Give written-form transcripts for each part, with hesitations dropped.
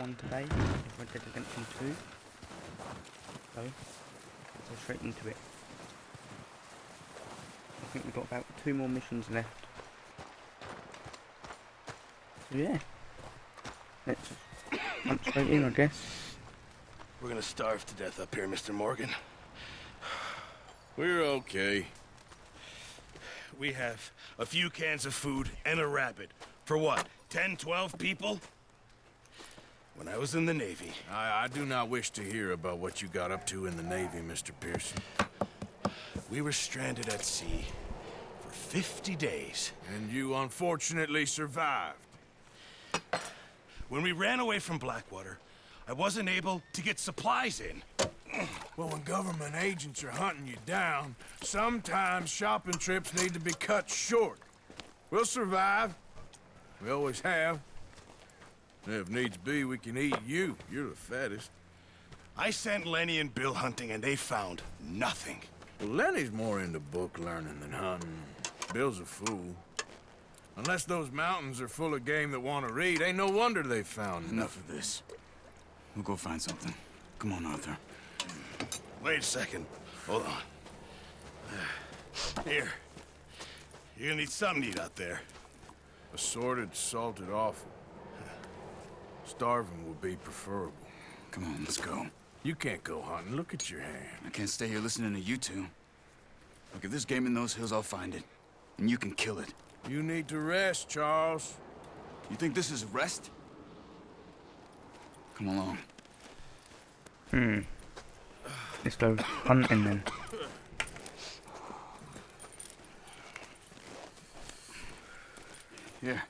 1 today, Red Dead Redemption 2. So, let's go straight into it. I think we've got about 2 more missions left. So yeah, let's jump straight in, I guess. We're gonna starve to death up here, Mr. Morgan. We're okay. We have a few cans of food and a rabbit. For what, 10, 12 people? When I was in the Navy... I do not wish to hear about what you got up to in the Navy, Mr. Pearson. We were stranded at sea for 50 days. And you unfortunately survived. When we ran away from Blackwater, I wasn't able to get supplies in. Well, when government agents are hunting you down, sometimes shopping trips need to be cut short. We'll survive. We always have. And if needs be, we can eat you. You're the fattest. I sent Lenny and Bill hunting, and they found nothing. Well, Lenny's more into book learning than hunting. Bill's a fool. Unless those mountains are full of game that want to read, ain't no wonder they found Enough of this. We'll go find something. Come on, Arthur. Wait a second. Hold on. Here. You're gonna need something to eat out there. Assorted, salted offal. Starving would be preferable. Come on, let's go. You can't go hunting. Look at your hand. I can't stay here listening to you two. Look, if there's game in those hills, I'll find it. And you can kill it. You need to rest, Charles. You think this is rest? Come along. Let's go hunting then. Here,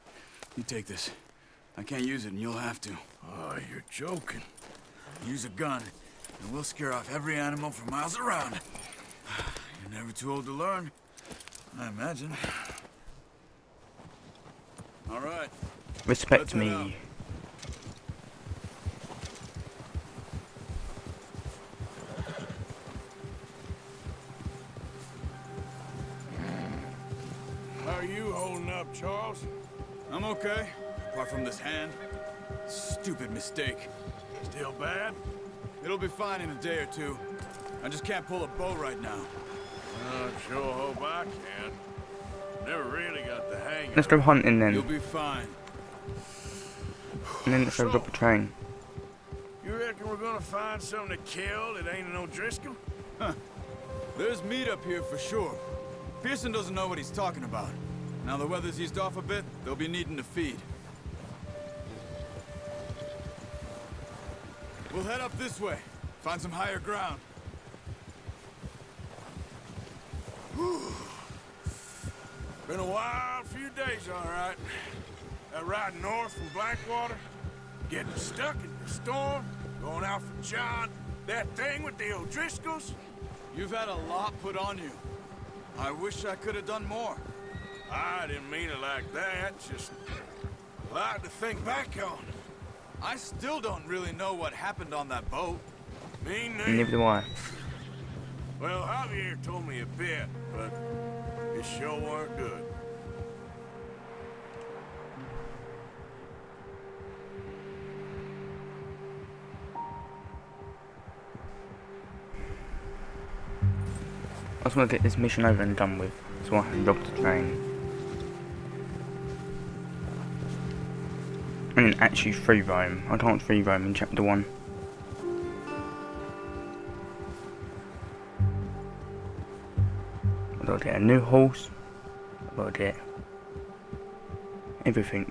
you take this. I can't use it, and you'll have to. Oh, you're joking. Use a gun, and we'll scare off every animal for miles around. You're never too old to learn, I imagine. All right. Respect Let's head out. me. How are you holding up, Charles? I'm okay, apart from this hand. Stupid mistake. Still bad? It'll be fine in a day or two. I just can't pull a bow right now. I sure hope I can. Never really got the hang of Let's it. go hunting You'll then. be fine. And then let's go drop a train. You reckon we're gonna find something to kill that ain't an O'Driscoll? There's meat up here for sure. Pearson doesn't know what he's talking about. Now the weather's eased off a bit, they'll be needing to feed. We'll head up this way. Find some higher ground. Been a wild few days, all right. That ride north from Blackwater, getting stuck in the storm, going out for John, that thing with the O'Driscolls. You've had a lot put on you. I wish I could have done more. I didn't mean it like that, just a lot to think back on. I still don't really know what happened on that boat. Me And neither. neither do I. Well, Javier told me a bit, but it sure weren't good. I just want to get this mission over and done with, so I can drop the train. And then actually free roam. I can't free roam in chapter 1. I've got to get a new horse. I've got to get everything.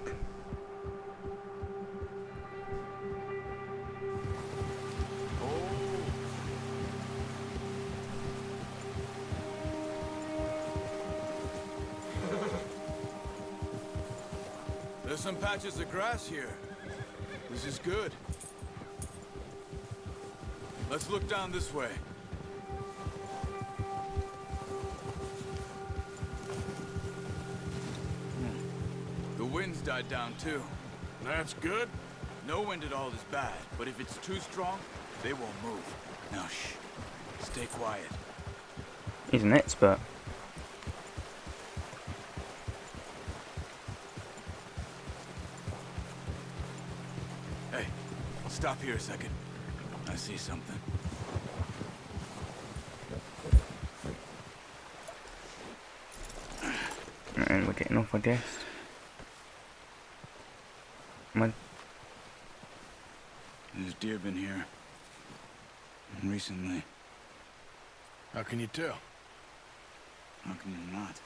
There's some patches of grass here. This is good. Let's look down this way. The wind's died down too. That's good. No wind at all is bad, but if it's too strong, they won't move. Now shh. Stay quiet. He's an expert. Hey, Stop here a second. I see something. And we're getting off, I guess. There's deer been here. And recently. How can you tell? How can you not?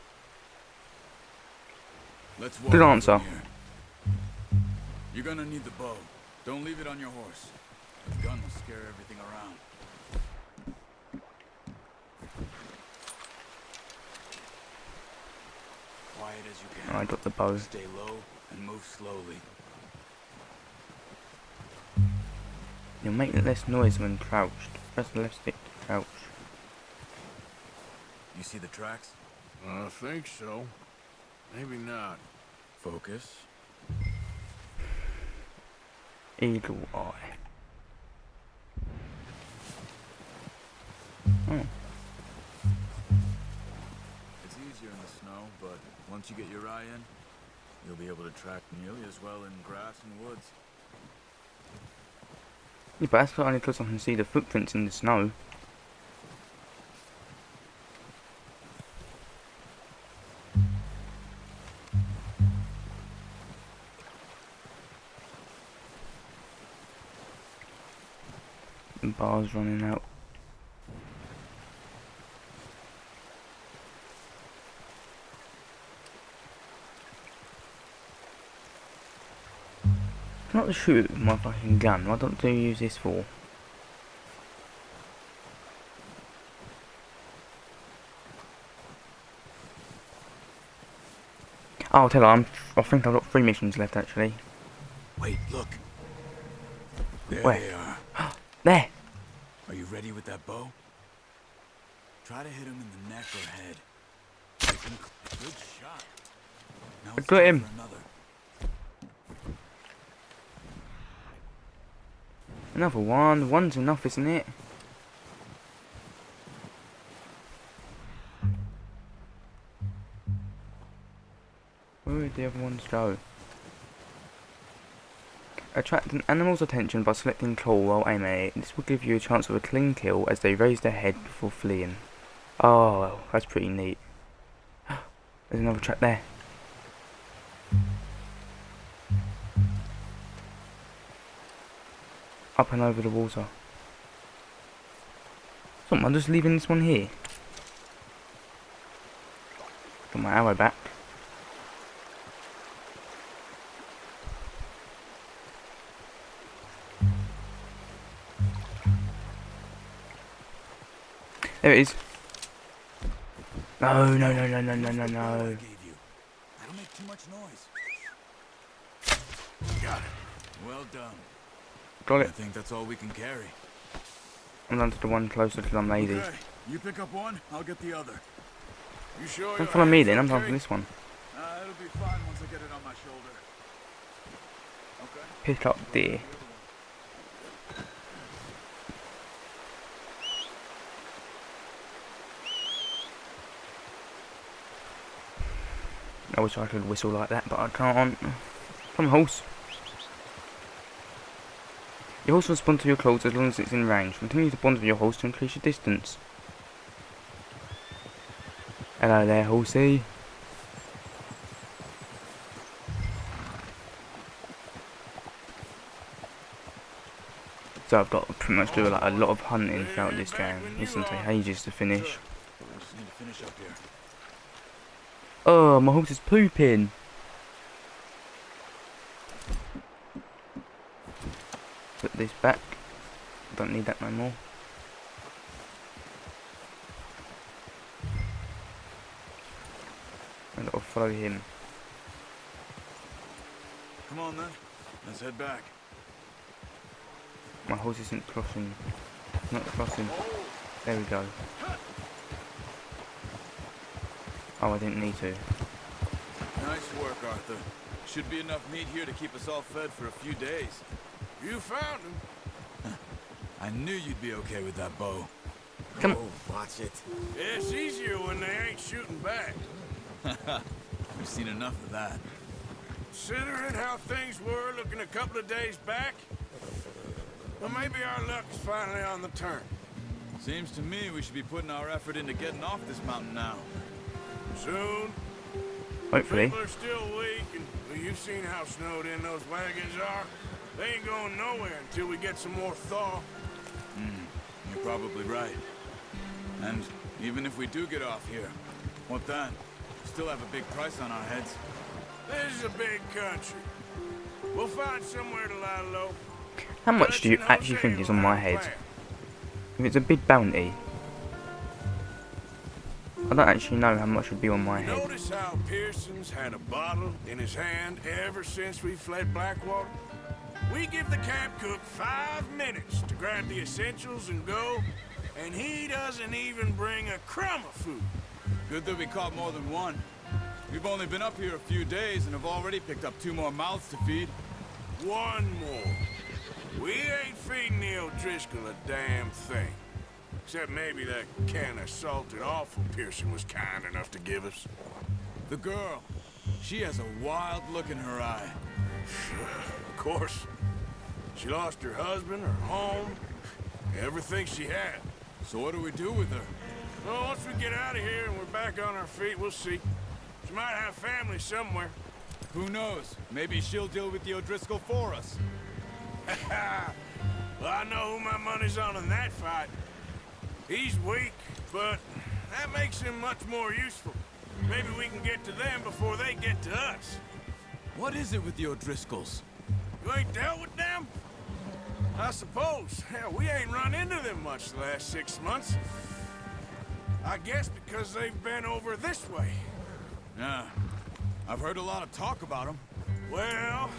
Let's walk Good over answer. here. You're gonna need the bow. Don't leave it on your horse. The gun will scare everything around. Quiet as you can. I got the bow. Stay low and move slowly. You'll make less noise when crouched. Press the left stick to crouch. You see the tracks? I think so. Maybe not. Focus. Eagle eye. Oh, It's easier in the snow, but once you get your eye in, you'll be able to track nearly as well in grass and woods. yeah, but that's only because I can see the footprints in the snow. The bar's running out. Not to shoot with my fucking gun. What do you use this for? Oh, I'll tell her, I think I've got 3 missions left actually. Wait, look. There Where? they are. There! Are you ready with that bow? Try to hit him in the neck or head. Good shot. Now I it's got time him. for another. Another one. One's enough, isn't it? Where did the other ones go? Attract an animal's attention by selecting claw while aiming at it. This will give you a chance of a clean kill as they raise their head before fleeing. Oh, well, that's pretty neat. There's another trap there. Up and over the water. So I'm just leaving this one here. Got my arrow back. There it is. No, no, no, no, no, no, no, I no. gave you. That'll make too much noise. Got it. Well done. Got I it. think that's all we can carry. I'm down to the one closer to them ladies. Okay, you pick up one, I'll get the other. You sure? Don't follow me then, I'm down for this one. It'll be fine once I get it on my shoulder. Okay. Pick up deer. I wish I could whistle like that, but I can't. Come on, horse. Your horse will respond to your calls as long as it's in range. Continue to bond with your horse to increase your distance. Hello there, horsey. So I've got to pretty much do like a lot of hunting throughout this game. It's gonna take ages to finish. I just need to finish up here. Oh, my horse is pooping. Put this back. Don't need that no more. And I'll follow him. Come on then. Let's head back. My horse isn't crossing. Not crossing. There we go. Oh, I didn't need to. Nice work, Arthur. Should be enough meat here to keep us all fed for a few days. You found him. I knew you'd be okay with that bow. Come Oh, watch it. It's easier when they ain't shooting back. We've seen enough of that. Considering how things were looking a couple of days back, Well, maybe our luck is finally on the turn. Seems to me we should be putting our effort into getting off this mountain now. Soon. Hopefully. People are still weak, and well, you've seen how snowed in those wagons are. They ain't going nowhere until we get some more thaw. You're probably right. And even if we do get off here, what then? Still have a big price on our heads. This is a big country. We'll find somewhere to lie low. How much do you Dutch and actually Jose think is will on my have a head? plan. If it's a big bounty, I don't actually know how much would be on my head. Notice how Pearson's had a bottle in his hand ever since we fled Blackwater? We give the camp cook 5 minutes to grab the essentials and go, and he doesn't even bring a crumb of food. Good that we caught more than one. We've only been up here a few days and have already picked up 2 more mouths to feed. One more. We ain't feeding the O'Driscoll a damn thing. Except maybe that can of salted offal Pearson was kind enough to give us. The girl, she has a wild look in her eye. Of course. She lost her husband, her home, everything she had. So what do we do with her? Well, once we get out of here and we're back on our feet, we'll see. She might have family somewhere. Who knows? Maybe she'll deal with the O'Driscoll for us. Well, I know who my money's on in that fight. He's weak, but that makes him much more useful. Maybe we can get to them before they get to us. What is it with the O'Driscolls? You ain't dealt with them? I suppose. Hell, we ain't run into them much the last 6 months. I guess because they've been over this way. Yeah, I've heard a lot of talk about them. Well,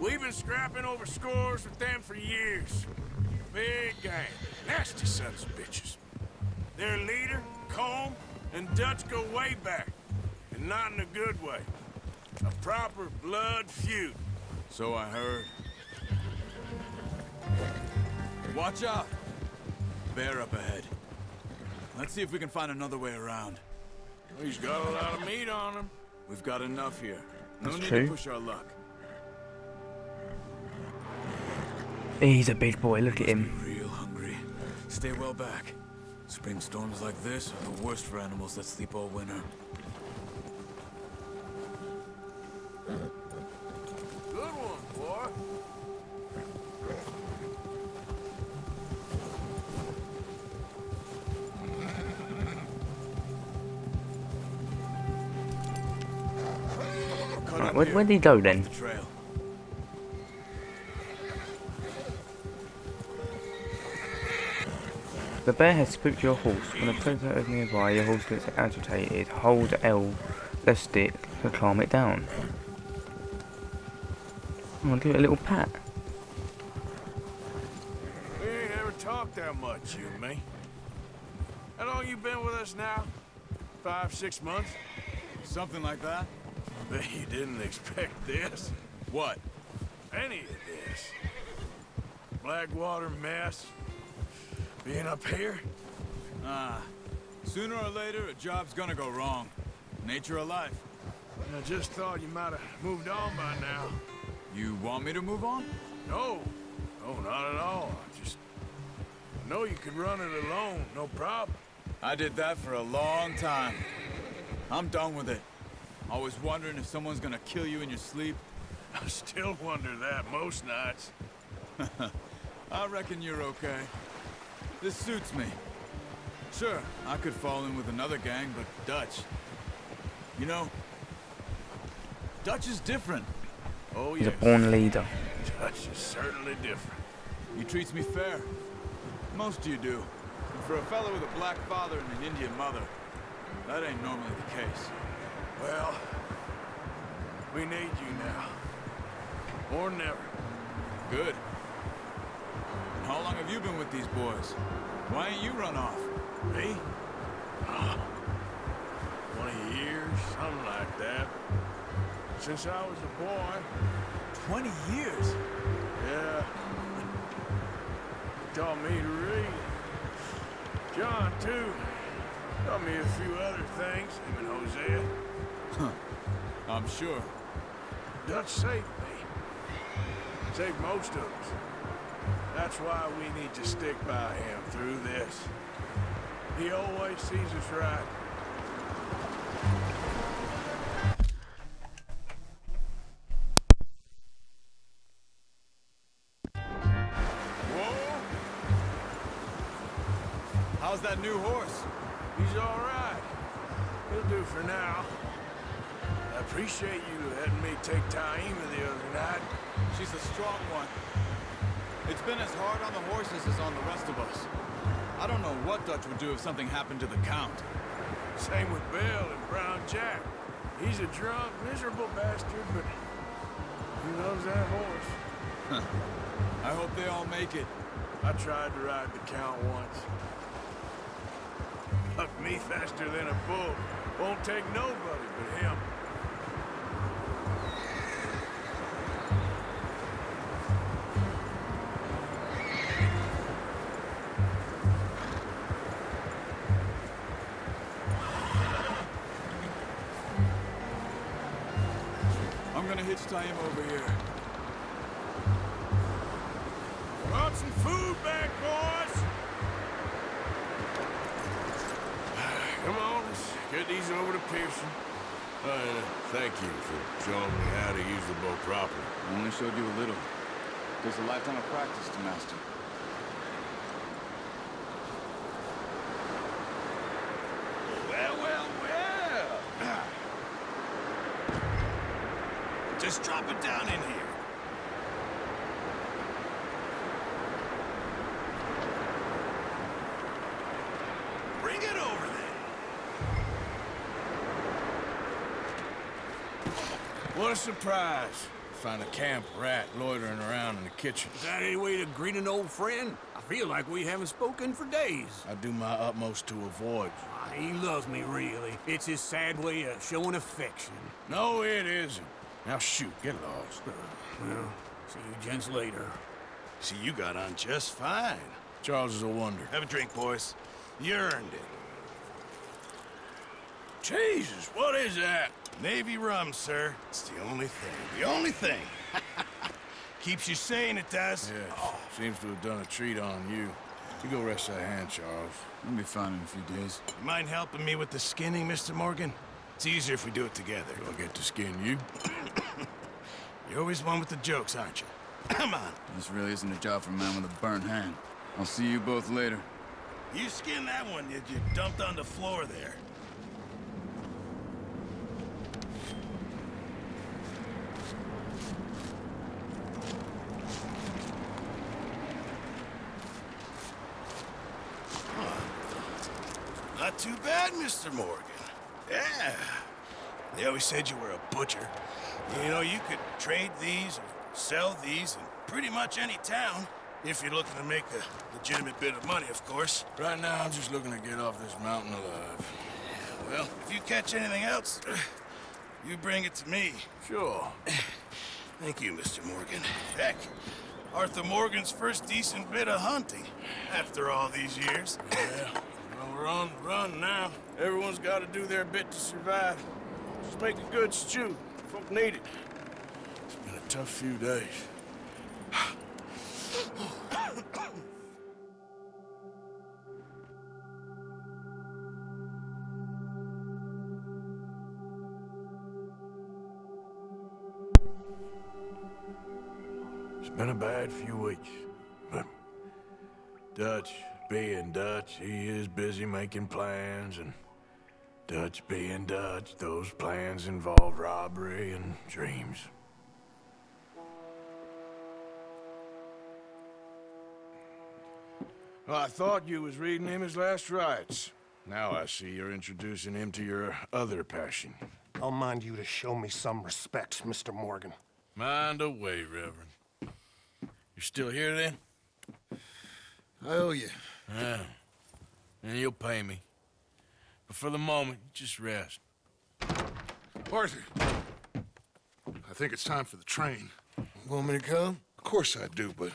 we've been scrapping over scores with them for years. Big gang. Nasty sons of bitches. Their leader, Colm, and Dutch go way back. And not in a good way. A proper blood feud. So I heard. Watch out! Bear up ahead. Let's see if we can find another way around. He's got a lot of meat on him. We've got enough here. No That's need true. to push our luck. He's a big boy, look at him. Real hungry. Stay well back. Spring storms like this are the worst for animals that sleep all winter. Good one, boy. Cut Right, up where'd here, he go off then? the trail. The bear has spooked your horse. When a predator is nearby, your horse gets agitated. Hold L, left stick, to calm it down. I'll give it a little pat. We ain't ever talked that much, you and me. How long you been with us now? 5, 6 months? Something like that? Bet you didn't expect this. What? Any of this. Blackwater mess. Being up here? Ah. Sooner or later, a job's gonna go wrong. Nature of life. I just thought you might have moved on by now. You want me to move on? No. No, not at all. I know you could run it alone, no problem. I did that for a long time. I'm done with it. Always wondering if someone's gonna kill you in your sleep. I still wonder that most nights. I reckon you're okay. This suits me. Sure, I could fall in with another gang, but Dutch... You know... Dutch is different. Oh, He's yes. a born leader. Dutch is certainly different. He treats me fair. Most of you do. And for a fellow with a black father and an Indian mother, that ain't normally the case. Well, we need you now. More than ever. Good. And how long have you been with these boys? Why ain't you run off? Me? 20 years, something like that. Since I was a boy. 20 years? Yeah. He taught me to read. John, too. Taught me a few other things, him and Hosea. I'm sure. Dutch saved me. Saved most of us. That's why we need to stick by him through this. He always sees us right. Whoa! How's that new horse? He's all right. He'll do for now. I appreciate you letting me take Taima the other night. She's a strong one. It's been as hard on the horses as on the rest of us. I don't know what Dutch would do if something happened to the Count. Same with Bill and Brown Jack. He's a drunk, miserable bastard, but he loves that horse. I hope they all make it. I tried to ride the Count once. Bucked me faster than a bull. Won't take nobody but him. I'm gonna hitch Taima over here. Brought some food back, boys! Come on, let's get these over to Pearson. Thank you for showing me how to use the bow properly. I only showed you a little. There's a lifetime of practice to master. Well, well, well. Just drop it down in here. Bring it over then. What a surprise. Find a camp rat loitering around in the kitchen. Is that any way to greet an old friend? I feel like we haven't spoken for days. I do my utmost to avoid you. He loves me, really. It's his sad way of showing affection. No, it isn't. Now shoot, get lost. Well, see you gents later. See, you got on just fine. Charles is a wonder. Have a drink, boys. You earned it. Jesus, what is that? Navy rum, sir. It's the only thing. The only thing. Keeps you sane, it does. Yes, seems to have done a treat on you. You go rest that hand, Charles. We'll be fine in a few days. You mind helping me with the skinning, Mr. Morgan? It's easier if we do it together. Do I get to skin you? You're always one with the jokes, aren't you? Come on. This really isn't a job for a man with a burnt hand. I'll see you both later. You skinned that one you dumped on the floor there. Not too bad, Mr. Morgan. Yeah. They always said you were a butcher. You know, you could trade these or sell these in pretty much any town. If you're looking to make a legitimate bit of money, of course. Right now, I'm just looking to get off this mountain alive. Well, if you catch anything else, you bring it to me. Sure. Thank you, Mr. Morgan. Heck, Arthur Morgan's first decent bit of hunting after all these years. Yeah. Well, we're on the run now. Everyone's got to do their bit to survive. Just make a good stew. Folk need it. It's been a tough few days. It's been a bad few weeks, but Dutch being Dutch, he is busy making plans, and Dutch being Dutch, those plans involve robbery and dreams. Well, I thought you was reading him his last rites. Now I see you're introducing him to your other passion. I'll mind you to show me some respect, Mr. Morgan. Mind away, Reverend. You're still here, then? I owe you. Yeah. And you'll pay me. But for the moment, just rest. Arthur, I think it's time for the train. Want me to come? Of course I do, but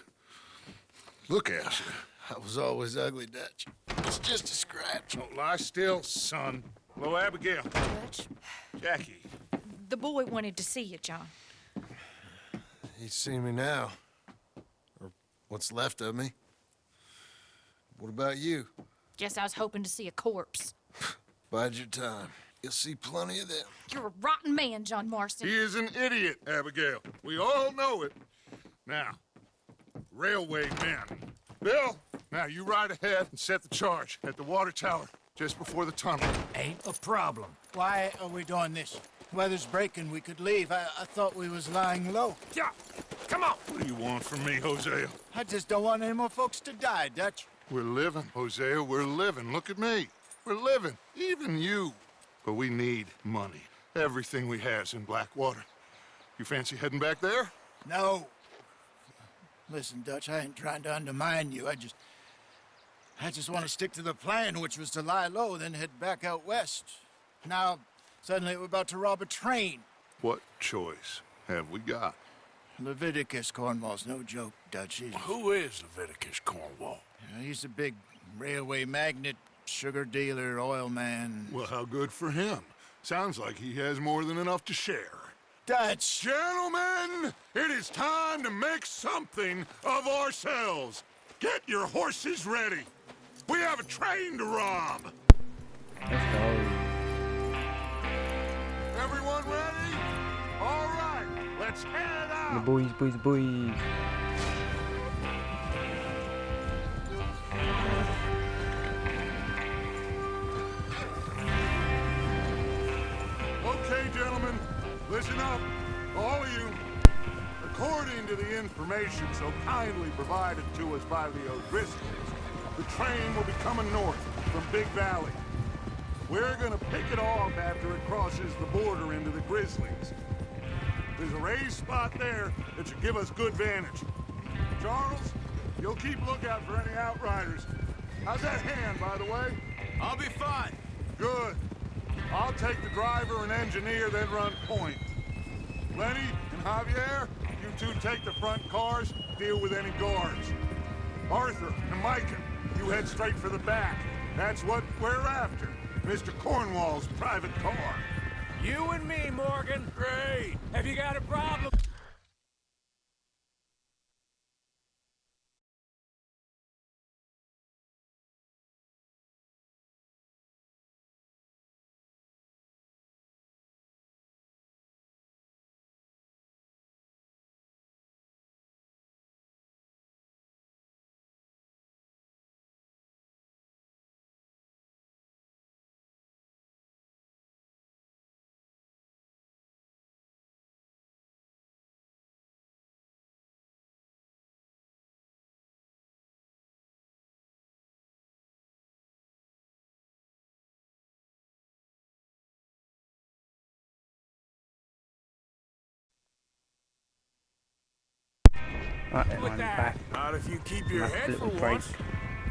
look at you. I was always ugly, Dutch. It's just a scratch. Don't lie still, son. Hello, Abigail. Dutch, Jackie. the boy wanted to see you, John. He's seen me now. Or What's left of me. What about you? Guess I was hoping to see a corpse. Bide your time. You'll see plenty of them. You're a rotten man, John Marston. He is an idiot, Abigail. We all know it. Now, railway men. Bill, now you ride ahead and set the charge at the water tower just before the tunnel. Ain't a problem. Why are we doing this? Weather's breaking, we could leave. I thought we was lying low. Yeah, come on. What do you want from me, Hosea? I just don't want any more folks to die, Dutch. We're living, Hosea, we're living. Look at me. We're living. Even you. But we need money. Everything we have's in Blackwater. You fancy heading back there? No. Listen, Dutch, I ain't trying to undermine you. I just want to stick to the plan, which was to lie low, then head back out west. Now, suddenly we're about to rob a train. What choice have we got? Leviticus Cornwall's no joke, Dutch. Who is Leviticus Cornwall? He's a big railway magnate, sugar dealer, oil man. Well, how good for him. Sounds like he has more than enough to share. Dutch! Gentlemen, it is time to make something of ourselves. Get your horses ready. We have a train to rob. Let's go. Everyone ready? All right, let's head out. The boys. Okay, gentlemen, listen up, all of you. According to the information so kindly provided to us by the O'Driscolls, the train will be coming north from Big Valley. We're gonna pick it off after it crosses the border into the Grizzlies. There's a raised spot there that should give us good vantage. Charles, you'll keep lookout for any outriders. How's that hand, by the way? I'll be fine. Good. I'll take the driver and engineer, then run point. Lenny and Javier, you two take the front cars, deal with any guards. Arthur and Micah, you head straight for the back. That's what we're after. Mr. Cornwall's private car. You and me, Morgan. Great. Have you got a problem? Right, With I'm that. back. Not if you keep your Nice head for little break. once.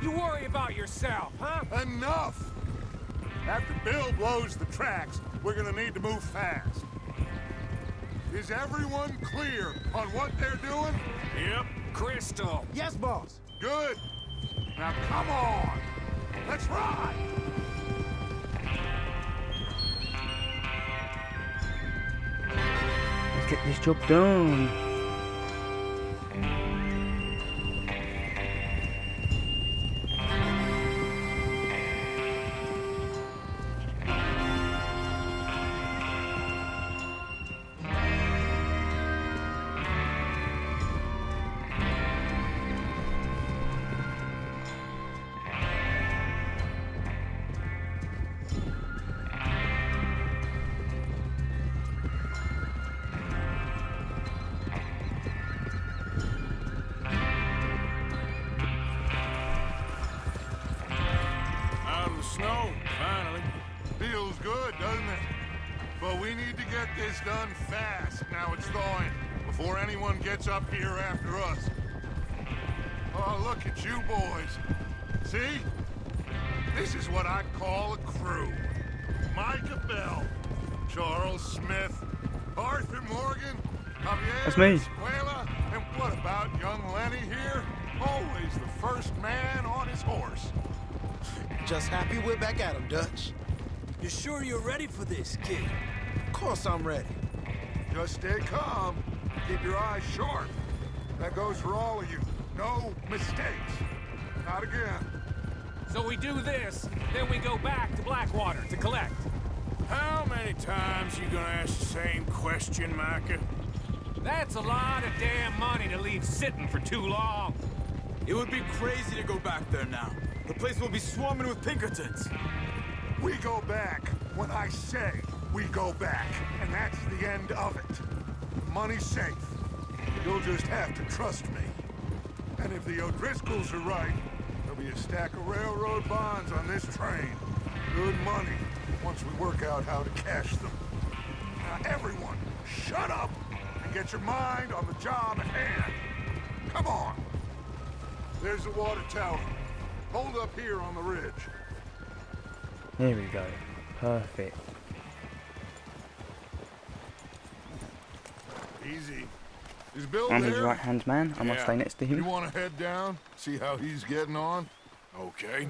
You worry about yourself, huh? Enough! After Bill blows the tracks, we're gonna need to move fast. Is everyone clear on what they're doing? Yep. Crystal. Yes, boss. Good. Now come on. Let's ride. Let's get this job done. Out of the snow, finally. Feels good, doesn't it? But we need to get this done fast now it's thawing, before anyone gets up here after us. Oh, look at you boys. See? This is what I call a crew. Micah Bell, Charles Smith, Arthur Morgan, Javier That's me. Escuela, and what about young Lenny here? Always the first man on his horse. Just happy we're back at 'em, Dutch. You sure you're ready for this, kid? Of course I'm ready. Just stay calm. Keep your eyes sharp. That goes for all of you. No mistakes. Not again. So we do this, then we go back to Blackwater to collect. How many times you gonna ask the same question, Micah? That's a lot of damn money to leave sitting for too long. It would be crazy to go back there now. The place will be swarming with Pinkertons. We go back when I say we go back, and that's the end of it. The money's safe. You'll just have to trust me. And if the O'Driscolls are right, there'll be a stack of railroad bonds on this train. Good money, once we work out how to cash them. Now everyone, shut up and get your mind on the job at hand. Come on. There's the water tower. Hold up here on the ridge. Here we go. Perfect. Easy. Is Bill I'm his there? right-hand man. I must Yeah. stay next to You him. want to head down? See how he's getting on? Okay.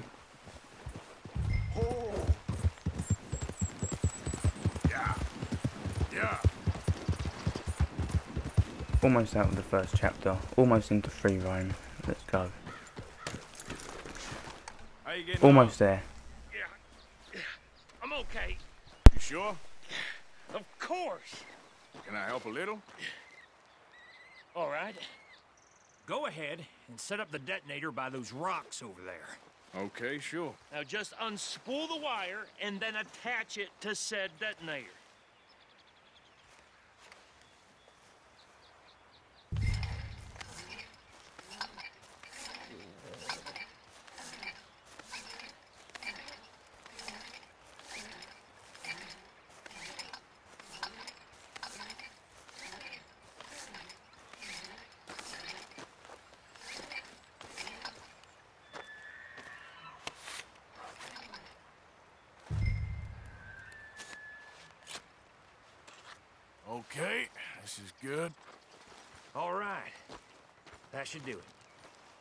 Oh. Yeah. Yeah. Almost out of the first chapter. Almost into free roam. Let's go. How you getting Almost there. Yeah, I'm okay. You sure? Of course. Can I help a little? All right. Go ahead and set up the detonator by those rocks over there. Okay, sure. Now just unspool the wire and then attach it to said detonator. Okay, this is good. All right. That should do it.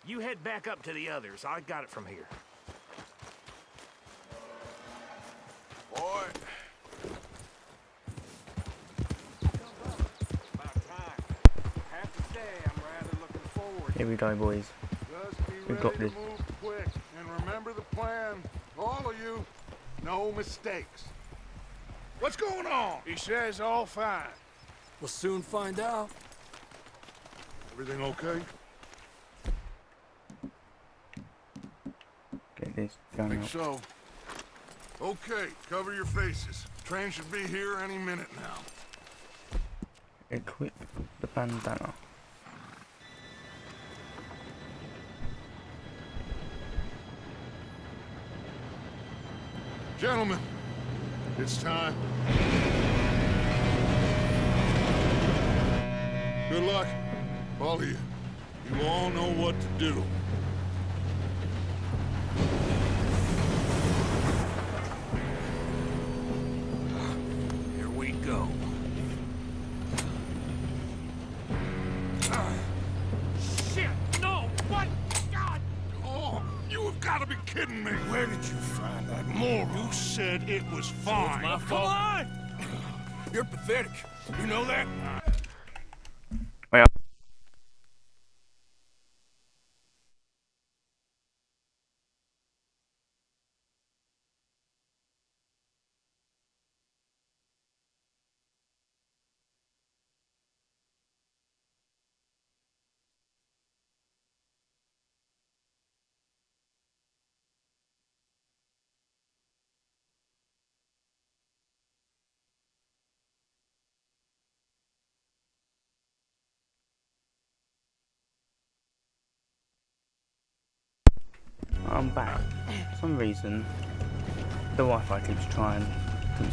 You head back up to the others. I got it from here. Boy. About time. I have to say, I'm rather looking forward. Here we go, boys. Just be We've ready got to this. move quick. And remember the plan. All of you, no mistakes. What's going on? He says all fine. We'll soon find out. Everything okay? Get this gun Think out. so. Okay, cover your faces. Train should be here any minute now. Equip the bandana. Gentlemen, it's time. Good luck, all of you. You all know what to do. Here we go. Shit! No! What? God! Oh, you have got to be kidding me. Where did you find that moron? You said it was fine. My fault. Come on! You're pathetic. You know that? Wait. I'm back. For some reason, the Wi-Fi keeps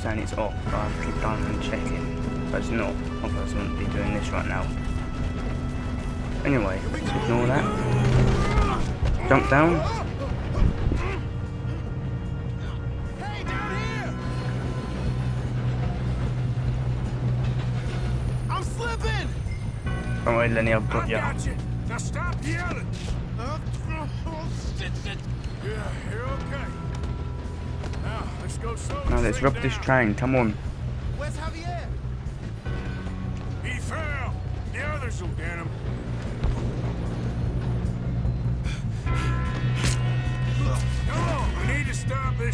saying it's off, but I have to keep going and checking. But it's not. Otherwise I wouldn't be doing this right now. Anyway, let's ignore that. Jump down. Hey, down here! I'm slipping! Don't worry, Lenny, I've got I you. got you. Now stop yelling. Sit. Yeah, you're okay. Now, let's go slowly. Now let's straight rob this down. train, come on. Where's Javier? He fell. The others will get him.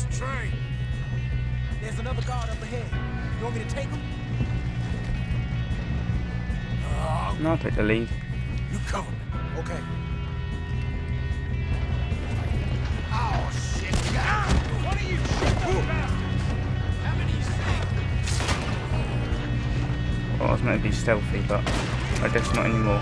this train? There's another guard up ahead. You want me to take him? No, I'll take the lead. You cover me. Okay. Oh, shit. What are you shooting bastards? How many you see? Well, I was meant to be stealthy, but I guess not anymore.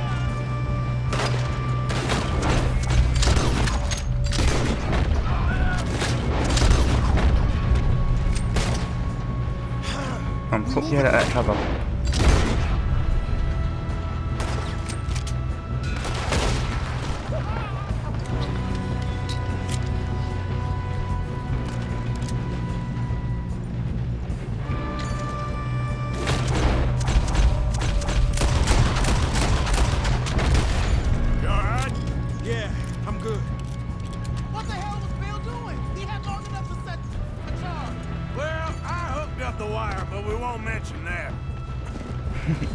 Put you out of that cover. You alright? Yeah, I'm good. What the hell was Bill doing? He had long enough to set a charge. Well, I hooked up the wire, but we won't mention that.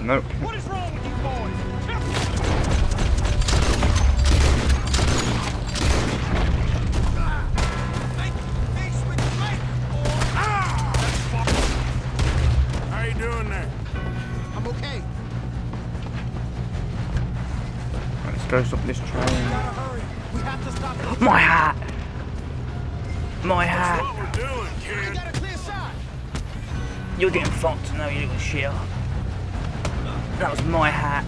Nope. What is wrong with you boys? How you doing there? I'm okay. Let's go stop this train. Gotta hurry. We have to stop this. My hat! My That's hat! what we're doing, We kid. got a clear shot. You're getting fucked now, you little shit. That was my hat.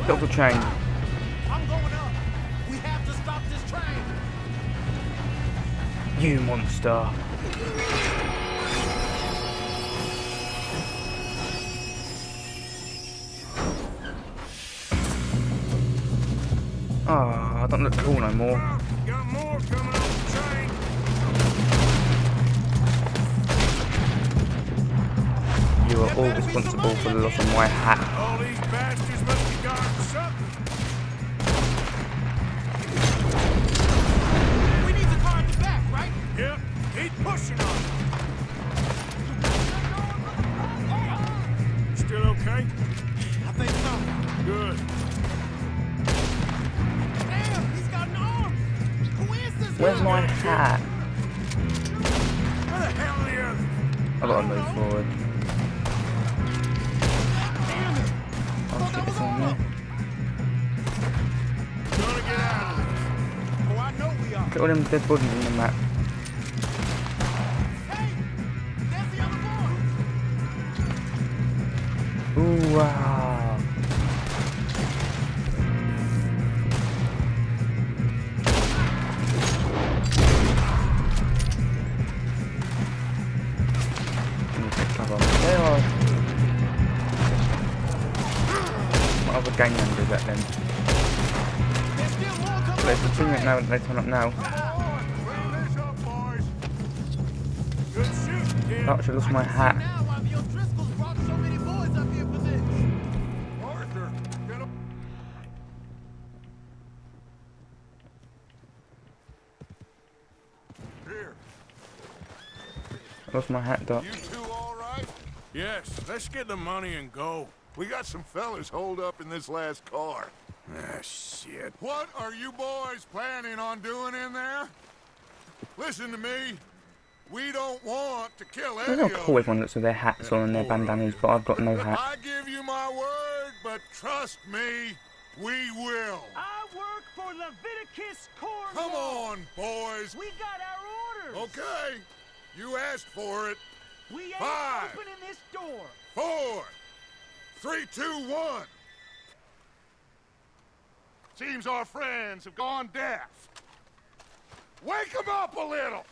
Get off the train. I'm going up. We have to stop this train. You monster. Ah, I don't look cool no more. Got more coming off the train. You are all responsible for the loss of my hat. All these bastards must be guarding something. We need the car at the back, right? Yep, keep pushing on it. Still okay? I think so. Good. Damn, he's got an arm. Who is this Where's guy? my hat? Where the hell are the others? I gotta move forward. Damn it. I'll stick this on there. Gonna get out of this. Oh, I know we are. Look at all them dead bodies on the map. Hey, there's the other boy. Ooh, wow. There are. What other gang members that then? There's still more coming. Let's continue it now. They turn up now. Bring this up, boys. Good shooting, kid. Oh, I lost my hat. Now, why the O'Driscolls brought so many boys up here for this? Arthur, get up. Here. I lost my hat, Doc. You two all right? Yes, let's get the money and go. We got some fellas holed up in this last car. Ah, shit. What are you boys planning on doing in there? Listen to me. We don't want to kill I any don't know of how you. everyone looks with their hats on and their bandanas, but I've got no hat. I give you my word, but trust me, we will. I work for Leviticus Corps. Come on, boys. We got our orders. Okay, you asked for it. We ain't 5, opening this door. 4, 3, 2, 1. Seems our friends have gone deaf. Wake them up a little.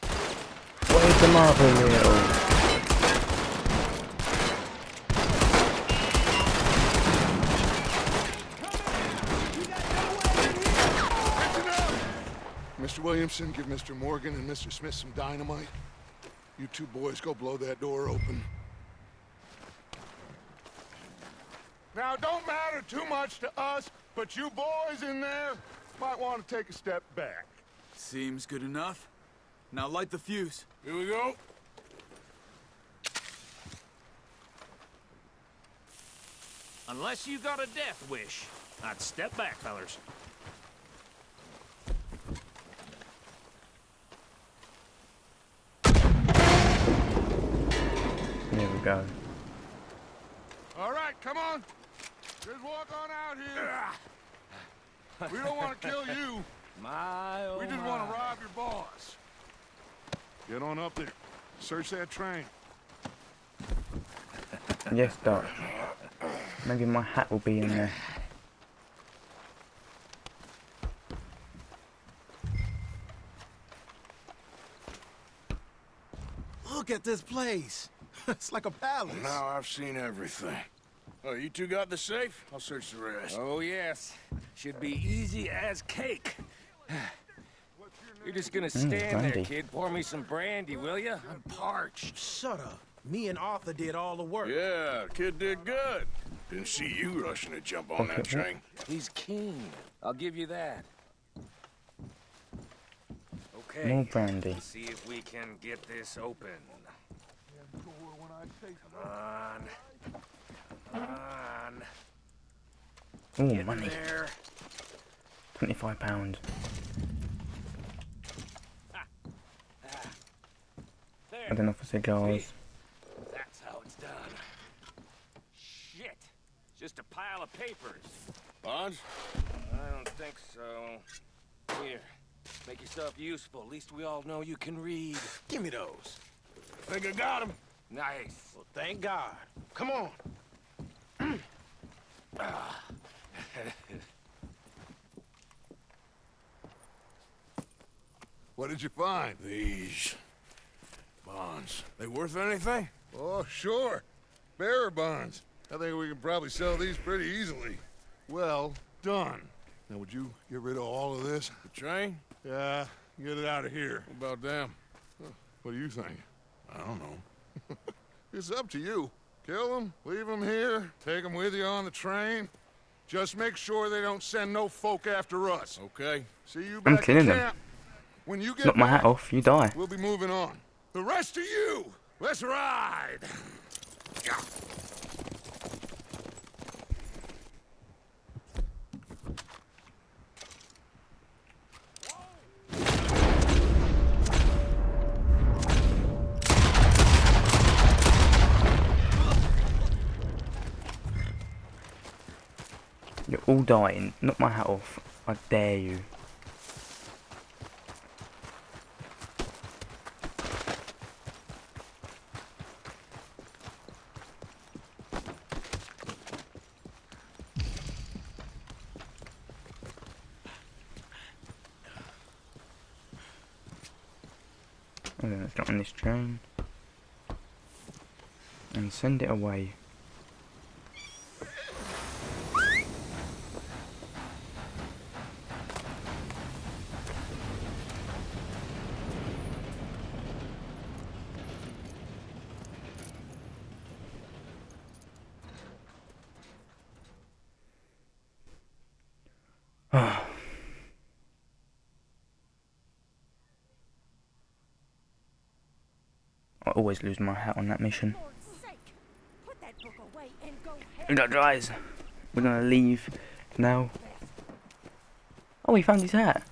Wake them up a little. Listen up. Mr. Williamson, give Mr. Morgan and Mr. Smith some dynamite. You two boys go blow that door open. Now, it don't matter too much to us, but you boys in there might want to take a step back. Seems good enough. Now light the fuse. Here we go. Unless you got a death wish, I'd step back, fellers. go. All right, come on. Just walk on out here. We don't want to kill you. We just want to rob your boss. Get on up there. Search that train. Yes, Doc. Maybe my hat will be in there. Look at this place. It's like a palace. Now I've seen everything. Oh, you two got the safe? I'll search the rest. Oh, yes. Should be easy as cake. You're just gonna stand there, brandy. kid. Pour me some brandy, will you? I'm parched. Shut up. Me and Arthur did all the work. Yeah, kid did good. Didn't see you rushing to jump on that train. He's keen. I'll give you that. Okay. More brandy. Let's see if we can get this open. Come on. Come on. Oh, Get money. there. £25. There. I don't know for cigars. That's how it's done. Shit. Just a pile of papers. Bonds? I don't think so. Here. Make yourself useful. At least we all know you can read. Give me those. Think I got him. Nice. Well, thank God. Come on. What did you find? These bonds. They worth anything? Oh, sure. Bearer bonds. I think we can probably sell these pretty easily. Well done. Now, would you get rid of all of this? The train? Yeah, get it out of here. What about them? What do you think? I don't know. It's up to you. Kill them, leave them here, take them with you on the train. Just make sure they don't send no folk after us. Okay. See you I'm back killing at them. camp. When you get Knock my back, hat off, you die. we'll be moving on. The rest of you, let's ride. You're all dying. Knock my hat off. I dare you. Oh, let's get on this train and send it away. I always lose my hat on that mission. Guys, we're gonna leave now. Oh, he found his hat.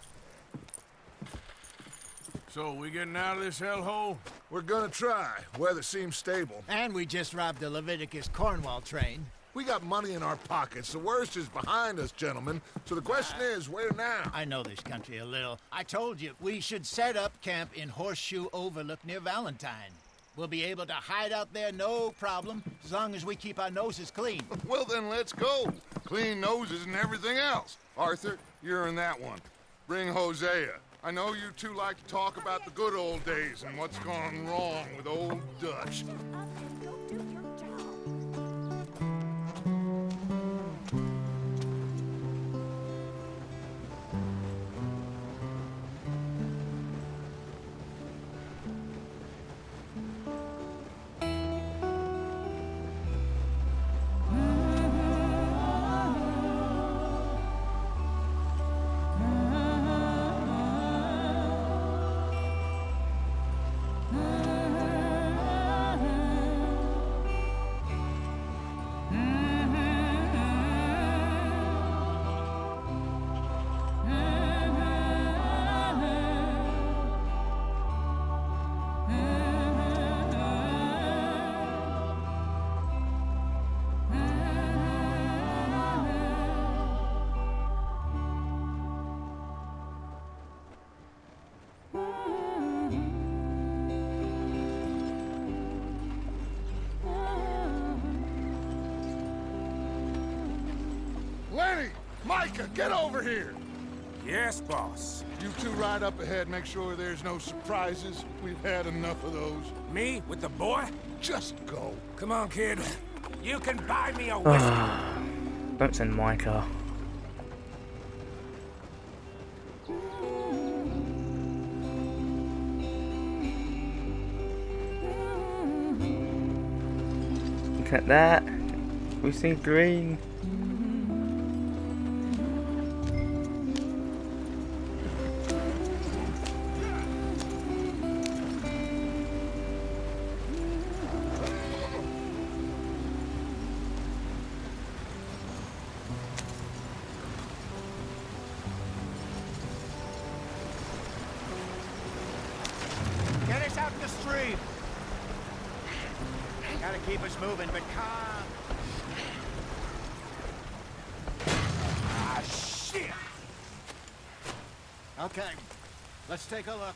So, we getting out of this hellhole? We're gonna try. Weather seems stable. And we just robbed the Leviticus Cornwall train. We got money in our pockets. The worst is behind us, gentlemen. So the question is, where now? I know this country a little. I told you, we should set up camp in Horseshoe Overlook near Valentine. We'll be able to hide out there no problem, as long as we keep our noses clean. Well, then let's go. Clean noses and everything else. Arthur, you're in that one. Bring Hosea. I know you two like to talk about the good old days and what's gone wrong with old Dutch. Micah, get over here! Yes, boss. You two ride up ahead, make sure there's no surprises. We've had enough of those. Me with the boy? Just go. Come on, kid. You can buy me a whiskey. Don't send Micah. Look at that. We see green. Get us out in the stream. Gotta keep us moving, but calm. Ah, shit! Okay, let's take a look.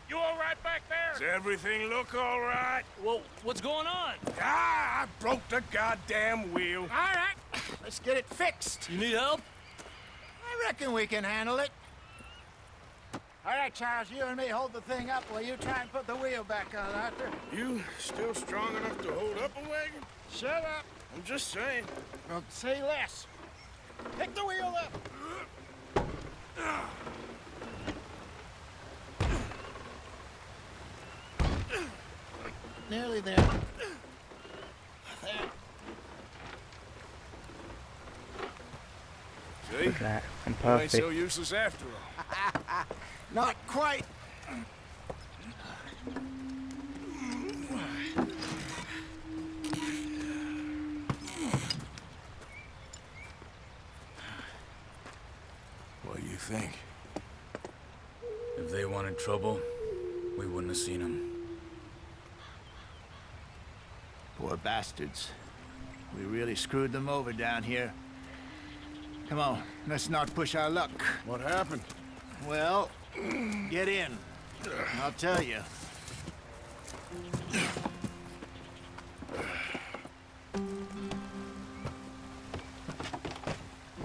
You all right back there? Does everything look all right? Well, what's going on? Ah, I broke the goddamn wheel. All right, let's get it fixed. You need help? I reckon we can handle it. All right, Charles, you and me hold the thing up while you try and put the wheel back on, Arthur. You still strong enough to hold up a wagon? Shut up. I'm just saying. Well, say less. Pick the wheel up. Nearly there. There. See? Look at that. I'm You ain't so perfect. useless after all. Not quite. What do you think? If they wanted trouble, we wouldn't have seen them. Poor bastards. We really screwed them over down here. Come on, let's not push our luck. What happened? Well, get in. I'll tell you.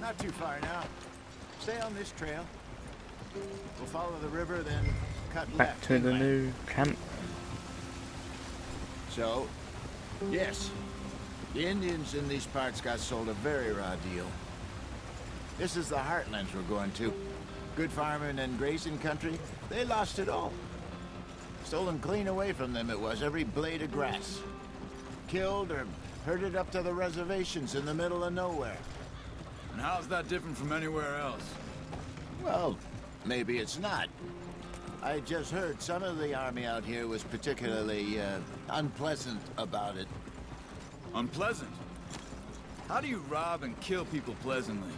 Not too far now. Stay on this trail. We'll follow the river, then cut Back left. to the inland. new camp. So, yes, the Indians in these parts got sold a very raw deal. This is the heartlands we're going to. Good farming and grazing country, they lost it all. Stolen clean away from them it was, every blade of grass. Killed or herded up to the reservations in the middle of nowhere. And how's that different from anywhere else? Well, maybe it's not. I just heard some of the army out here was particularly, unpleasant about it. Unpleasant? How do you rob and kill people pleasantly?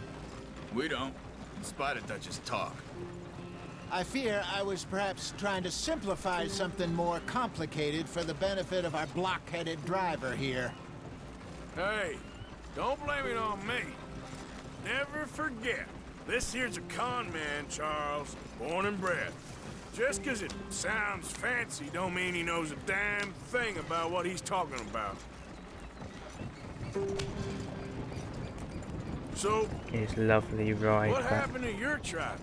We don't, in spite of Dutch's talk. I fear I was perhaps trying to simplify something more complicated for the benefit of our block-headed driver here. Hey, don't blame it on me. Never forget, this here's a con man, Charles, born and bred. Just 'cause it sounds fancy don't mean he knows a damn thing about what he's talking about. So, It's lovely ride what back. happened to your tribe?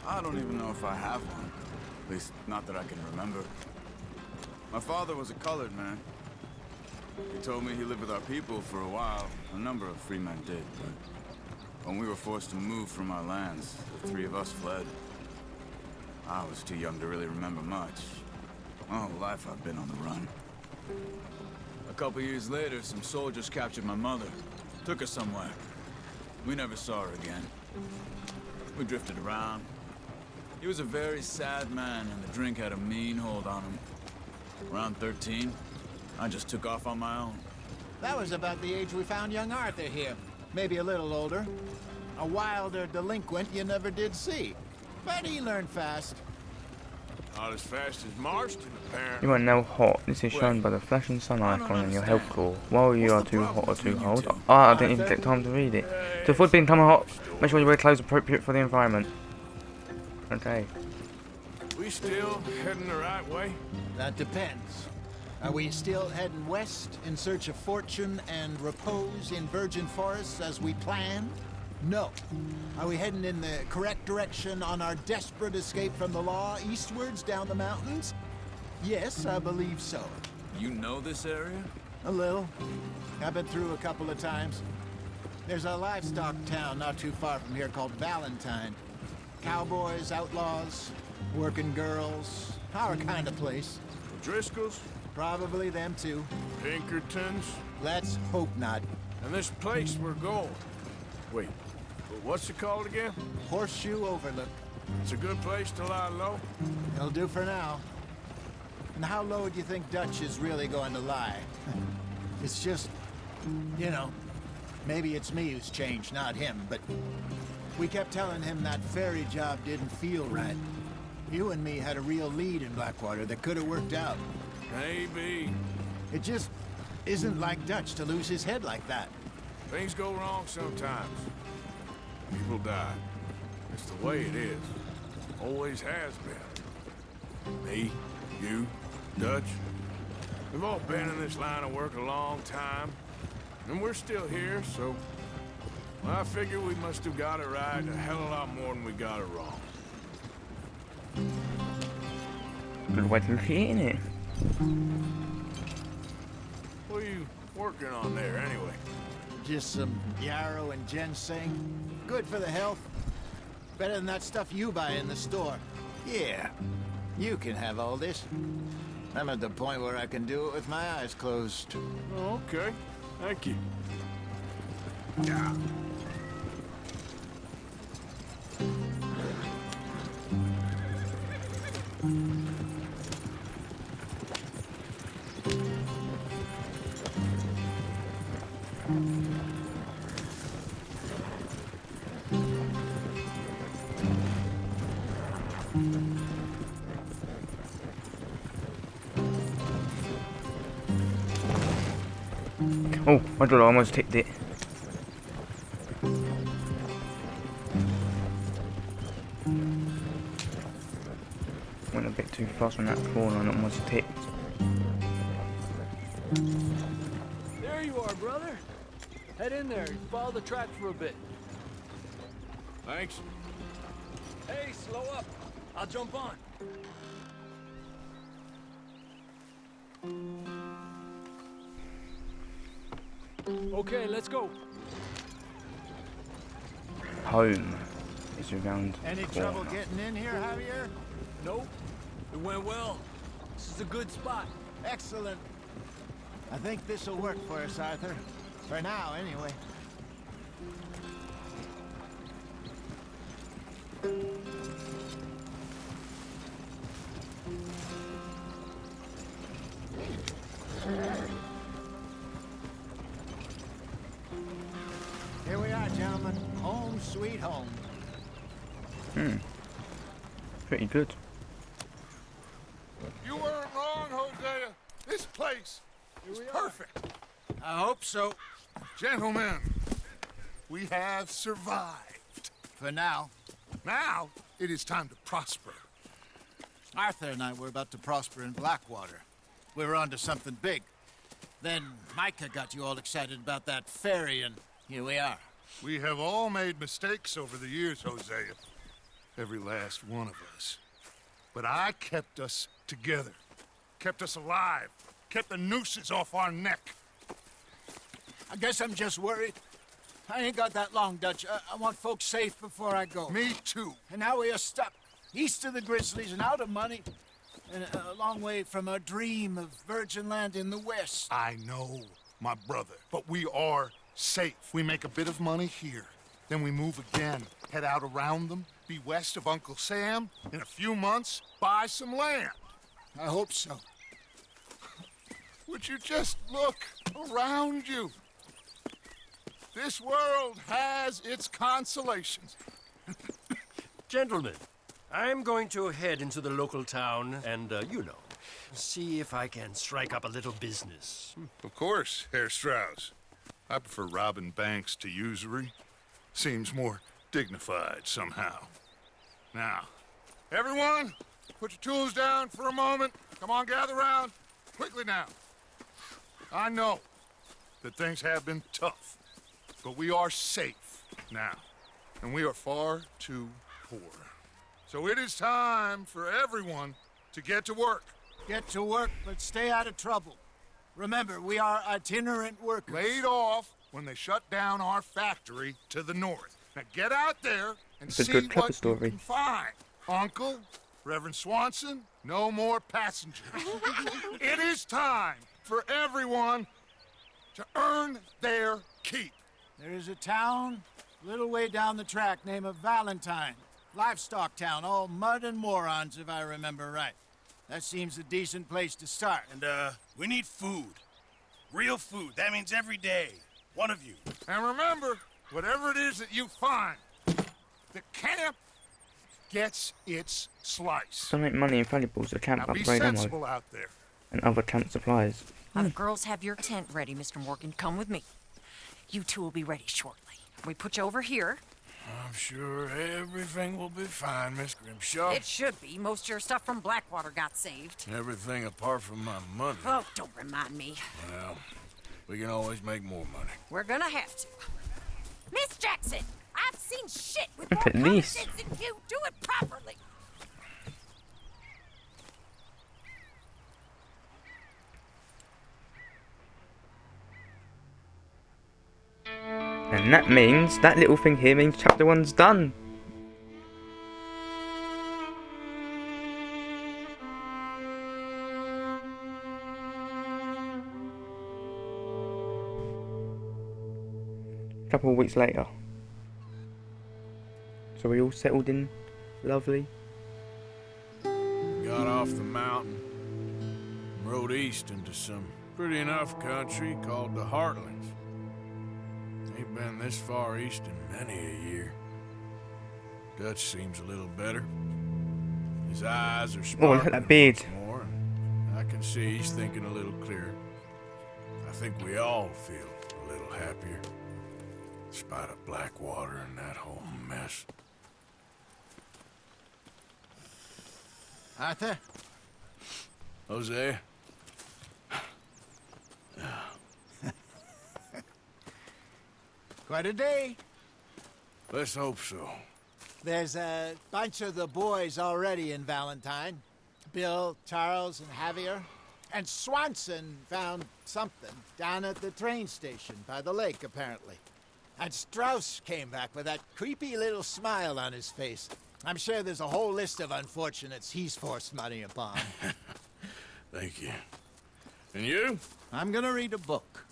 I don't even know if I have one. At least, not that I can remember. My father was a colored man. He told me he lived with our people for a while. A number of free men did, but when we were forced to move from our lands, the three of us fled. I was too young to really remember much. My whole life I've been on the run. A couple years later, some soldiers captured my mother. Took her somewhere. We never saw her again. We drifted around. He was a very sad man, and the drink had a mean hold on him. Around 13, I just took off on my own. That was about the age we found young Arthur here. Maybe a little older. A wilder delinquent you never did see. But he learned fast. Not as fast as Marston, apparently. You are now hot. This is shown by the flashing sun icon on your health core. While you are too hot or too cold. I didn't even take time to read it. To avoid becoming hot, make sure you wear clothes appropriate for the environment. Okay. We still heading the right way? That depends. Are we still heading west in search of fortune and repose in virgin forests as we planned? No. Are we heading in the correct direction on our desperate escape from the law eastwards down the mountains? Yes, I believe so. You know this area? A little. I've been through a couple of times. There's a livestock town not too far from here called Valentine. Cowboys, outlaws, working girls, our kind of place. Driscoll's? Probably them too. Pinkertons? Let's hope not. And this place we're going. Wait, what's it called again? Horseshoe Overlook. It's a good place to lie low? It'll do for now. And how low do you think Dutch is really going to lie? It's just, you know, maybe it's me who's changed, not him, but we kept telling him that ferry job didn't feel right. You and me had a real lead in Blackwater that could have worked out. Maybe. It just isn't like Dutch to lose his head like that. Things go wrong sometimes. People die. It's the way it is. Always has been. Me, you, Dutch. We've all been in this line of work a long time. And we're still here, so... well, I figure we must have got it right a hell of a lot more than we got it wrong. Good way to look at it, innit? What are you working on there, anyway? Just some yarrow and ginseng. Good for the health. Better than that stuff you buy in the store. Yeah, you can have all this. I'm at the point where I can do it with my eyes closed. Oh, okay. Thank you. Yeah. Oh, my God, I almost tipped it. Went a bit too fast on that corner and almost tipped. There you are, brother. Head in there and follow the track for a bit. Thanks. Hey, slow up. I'll jump on. Okay, let's go. Home is around Any the corner. trouble getting in here, Javier? Nope. It went well. This is a good spot. Excellent. I think this'll work for us, Arthur. For now, anyway. Here we are, gentlemen. Home sweet home. Pretty good. You weren't wrong, Hosea. This place is perfect. I hope so. Gentlemen, we have survived. For now. Now, it is time to prosper. Arthur and I were about to prosper in Blackwater. We were onto something big. Then Micah got you all excited about that ferry, and here we are. We have all made mistakes over the years, Hosea. Every last one of us. But I kept us together. Kept us alive. Kept the nooses off our neck. I guess I'm just worried. I ain't got that long, Dutch. I want folks safe before I go. Me too. And now we are stuck, east of the Grizzlies and out of money, and a long way from our dream of virgin land in the west. I know, my brother. But we are safe. We make a bit of money here. Then we move again. Head out around them. Be west of Uncle Sam. In a few months, buy some land. I hope so. Would you just look around you? This world has its consolations. Gentlemen, I'm going to head into the local town and, you know, see if I can strike up a little business. Of course, Herr Strauss. I prefer robbing banks to usury. Seems more dignified somehow. Now, everyone, put your tools down for a moment. Come on, gather round. quickly now. I know that things have been tough, but we are safe now, and we are far too poor. So it is time for everyone to get to work. Get to work, but stay out of trouble. Remember, we are itinerant workers. Laid off when they shut down our factory to the north. Now get out there and It's a see good what story. you can find. Uncle, Reverend Swanson, no more passengers. It is time for everyone to earn their keep. There is a town a little way down the track named Valentine. Livestock town, all mud and morons, if I remember right. That seems a decent place to start. And, we need food. Real food. That means every day. One of you. And remember, whatever it is that you find, the camp gets its slice. Donate money and valuables to camp Now be upgrade ammo sensible out there. and other camp supplies. While the girls have your tent ready, Mr. Morgan, come with me. You two will be ready shortly. We put you over here. I'm sure everything will be fine, Miss Grimshaw. It should be. Most of your stuff from Blackwater got saved. Everything apart from my money. Oh, don't remind me. Well, we can always make more money. We're gonna have to. Miss Jackson, I've seen shit with Look more at common this. sense than you. Do it properly. And that means, that little thing here means chapter 1's done. A couple of weeks later. So we all settled in, lovely. Got off the mountain, rode east into some pretty enough country called the Heartlands. Ain't been this far east in many a year. Dutch seems a little better. His eyes are Oh, sparkling look at that beard. once more, and I can see he's thinking a little clearer. I think we all feel a little happier, in spite of Blackwater and that whole mess. Arthur? Hosea? Quite a day. Let's hope so. There's a bunch of the boys already in Valentine. Bill, Charles, and Javier. And Swanson found something down at the train station by the lake, apparently. And Strauss came back with that creepy little smile on his face. I'm sure there's a whole list of unfortunates he's forced money upon. Thank you. And you? I'm gonna read a book.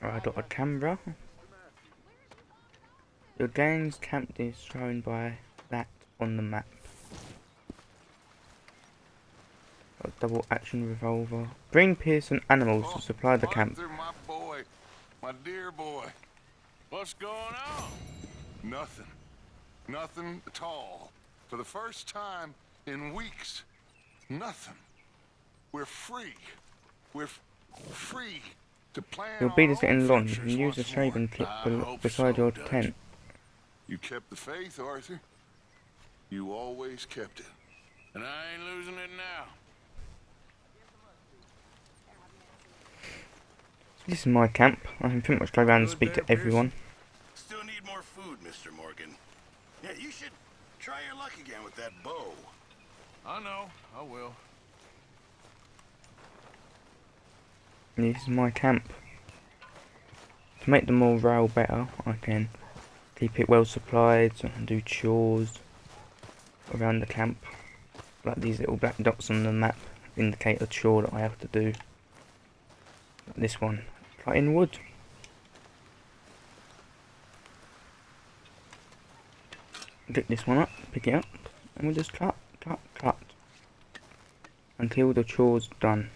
I got a camera. Your gang's camp is shown by that on the map. A double action revolver. Bring Pearson animals to supply the camp. Arthur, my boy, my dear boy. What's going on? Nothing. Nothing at all. For the first time in weeks, nothing. We're free. We're free to plan. Your beat is our getting own long. You futures can use the once shaving more. clip I hope beside so, your Dutch. tent. You kept the faith, Arthur. You always kept it. And I ain't losing it now. This is my camp. I can pretty much go around and speak to everyone. Still need more food, Mr. Morgan. Yeah, you should try your luck again with that bow. I know, I will. This is my camp. To make the morale better, I can keep it well supplied and do chores around the camp. Like these little black dots on the map indicate a chore that I have to do. Like this one, cutting wood. Pick this one up, pick it up, and we'll just cut until the chore's done.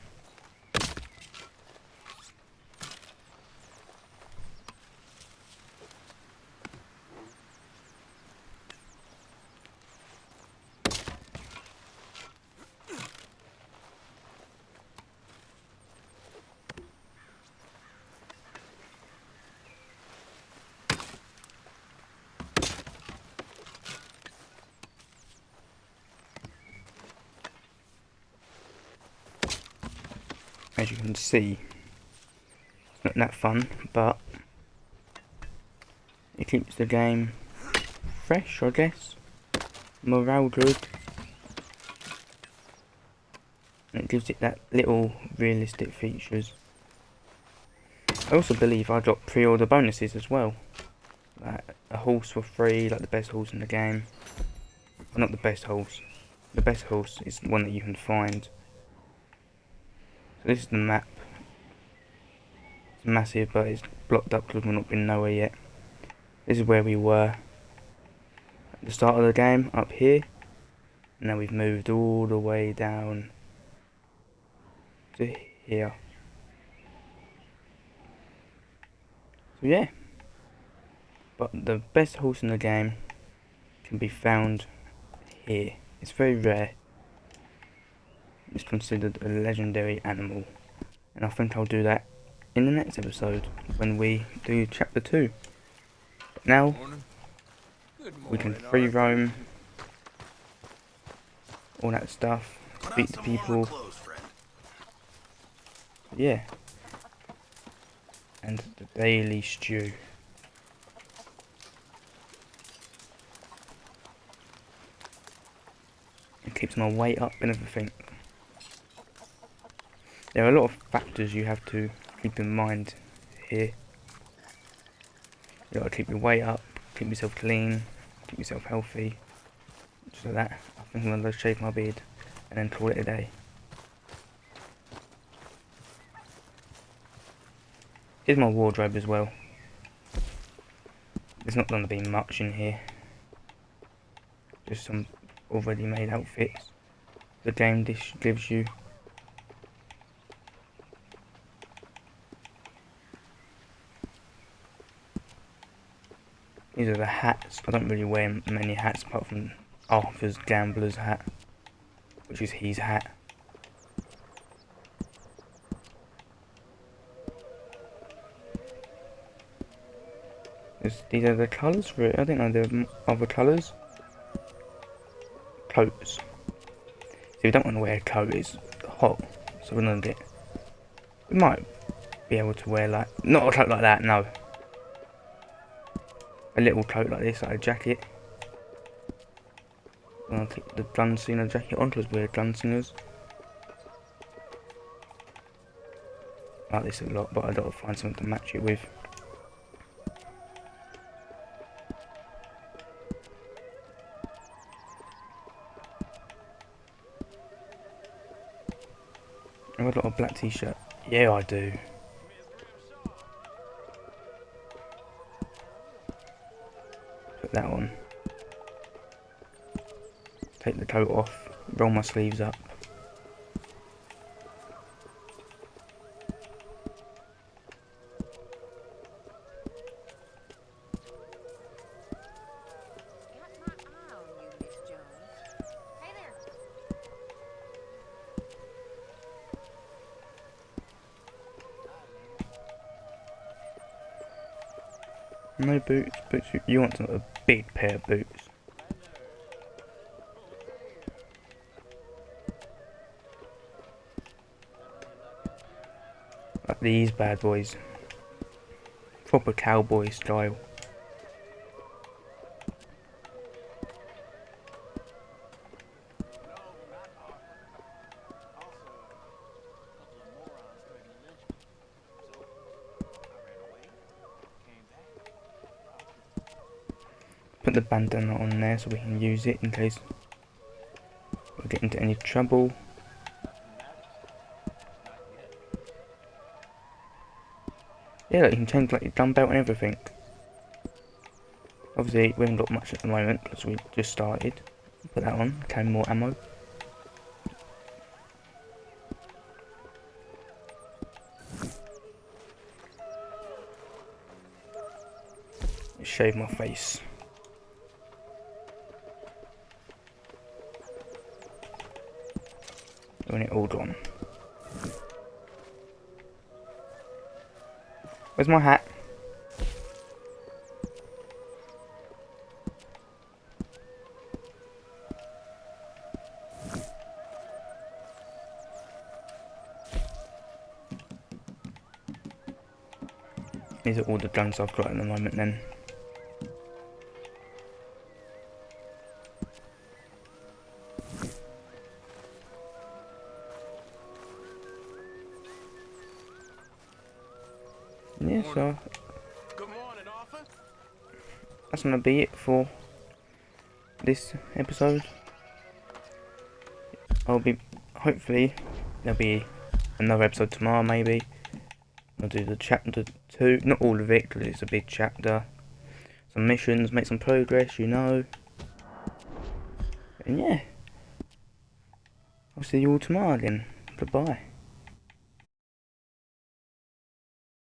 as you can see, it's not that fun, but it keeps the game fresh, I guess. Morale good. And it gives it that little realistic features. I also believe I got pre-order bonuses as well. Like a horse for free, like the best horse in the game. Well, not the best horse. The best horse is the one that you can find. So this is the map. It's massive, but it's blocked up because we've not been nowhere yet. This is where we were at the start of the game, up here. And now we've moved all the way down to here. So yeah. But the best horse in the game can be found here. It's very rare. It's considered a legendary animal. And I think I'll do that in the next episode when we do chapter 2. Now, we can free roam, all that stuff, speak to people. Yeah. And the daily stew. It keeps my weight up and everything. There are a lot of factors you have to keep in mind here. You gotta keep your weight up, keep yourself clean, keep yourself healthy. Just like that. I think I'm gonna shave my beard and then call it a day. Here's my wardrobe as well. There's not gonna be much in here. Just some already made outfits. The game dish gives you. These are the hats. I don't really wear many hats apart from Arthur's gambler's hat, which is his hat. These are the colours for it. I think there are other colours. Coats. So if you don't want to wear a coat, it's hot. So we're gonna get. We might be able to wear like not a coat like that. No. A little coat like this, like a jacket. And I'll take the Gunslinger jacket on because we're gunslingers. I like this a lot, but I've got to find something to match it with. I've got a black t-shirt. Yeah, I do. Put that on. Take the coat off. Roll my sleeves up. No boots, you want a big pair of boots. Like these bad boys. Proper cowboy style. Put the bandana on there so we can use it in case we get into any trouble. Yeah, look, you can change like your gun belt and everything. Obviously we haven't got much at the moment because we just started. Put that on, carry more ammo. Shave my face. Doing it all on. Where's my hat? These are all the guns I've got at the moment then. Yeah, so that's gonna be it for this episode. Hopefully there'll be another episode tomorrow maybe. I'll do the chapter 2, not all of it because it's a big chapter. Some missions, make some progress, you know. And yeah, I'll see you all tomorrow then. Goodbye.